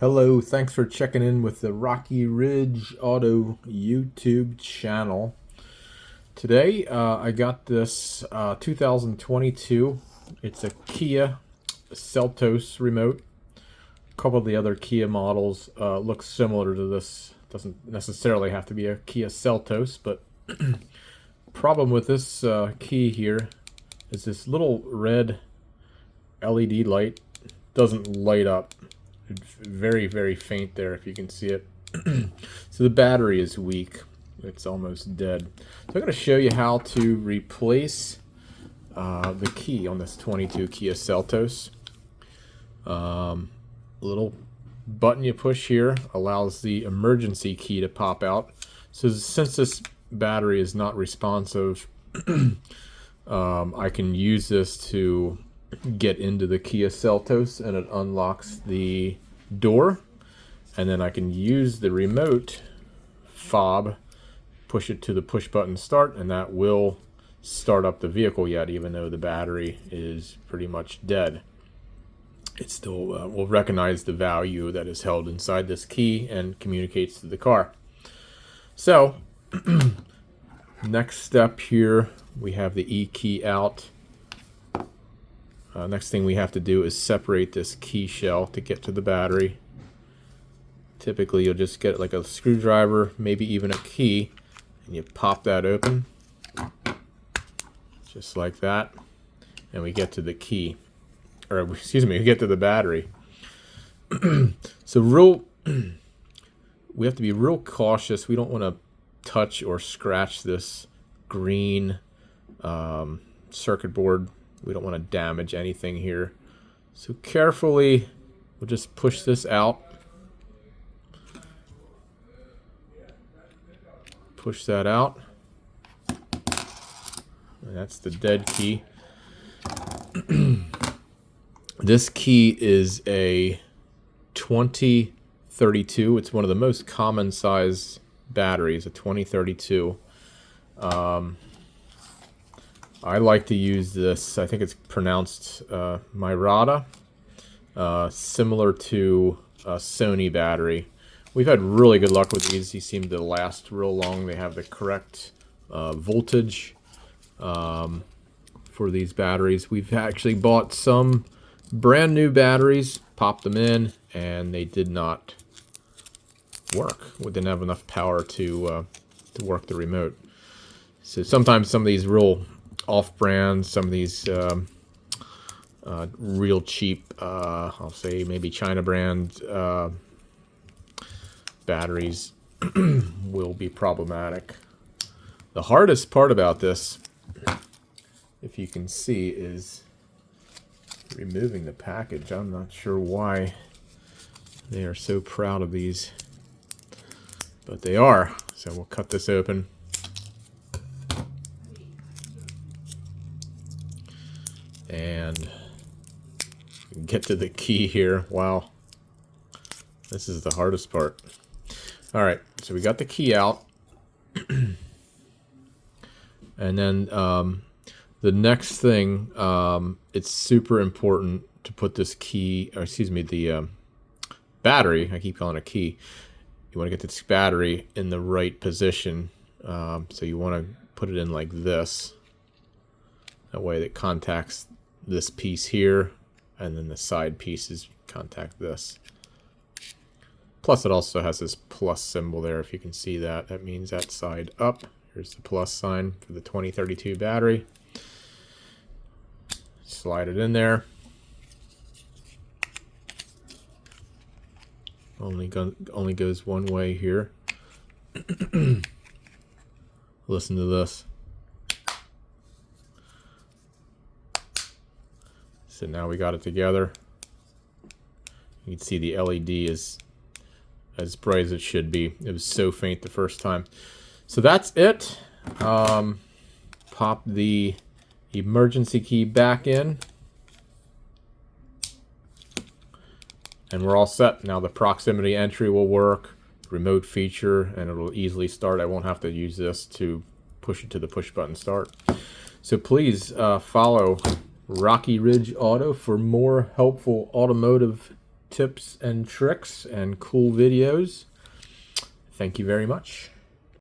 Hello, thanks for checking in with the Rocky Ridge Auto YouTube channel. Today I got this 2022. It's a Kia Seltos remote. A couple of the other Kia models look similar to this. Doesn't necessarily have to be a Kia Seltos, but problem with this key here is this little red LED light doesn't light up. It's very, very faint there if you can see it. So the battery is weak. It's almost dead. So I'm going to show you how to replace the key on this 22 Kia Seltos. Little button you push here allows the emergency key to pop out. So since this battery is not responsive, I can use this to get into the Kia Seltos, and it unlocks the door, and then I can use the remote fob, push it to the push button start, and that will start up the vehicle yet, even though the battery is pretty much dead. It still will recognize the value that is held inside this key and communicates to the car. So next step here, we have the E key out. Next thing we have to do is separate this key shell to get to the battery. Typically you'll just get like a screwdriver, maybe even a key, and you pop that open just like that, and we get to the key, or excuse me, we get to the battery. So we have to be real cautious. We don't want to touch or scratch this green circuit board. We don't want to damage anything here. So carefully, we'll just push this out. Push that out. And that's the dead key. This key is a 2032. It's one of the most common size batteries, a 2032. I like to use this, I think it's pronounced Myrata, similar to a Sony battery. We've had really good luck with these. These seem to last real long. They have the correct voltage for these batteries. We've actually bought some brand new batteries, popped them in, and they did not work. We didn't have enough power to work the remote. So sometimes some of these real off-brand, some of these real cheap, I'll say maybe China brand batteries will be problematic. The hardest part about this, if you can see, is removing the package. I'm not sure why they are so proud of these, but they are. So we'll cut this open. And get to the key here. Wow, this is the hardest part. All right, so we got the key out, and then the next thing, it's super important to put this key, or excuse me, the battery. I keep calling it a key. You want to get this battery in the right position, so you want to put it in like this. That way it contacts this piece here, and then the side pieces contact this. Plus it also has this plus symbol there, if you can see that. That means that side up. Here's the plus sign for the 2032 battery. Slide it in there. Only goes one way here. Listen to this. So now we got it together. You can see the LED is as bright as it should be. It was so faint the first time. So that's it. Pop the emergency key back in. And we're all set. Now the proximity entry will work, remote feature, and it'll easily start. I won't have to use this to push it to the push button start. So please follow Rocky Ridge Auto for more helpful automotive tips and tricks and cool videos. Thank you very much.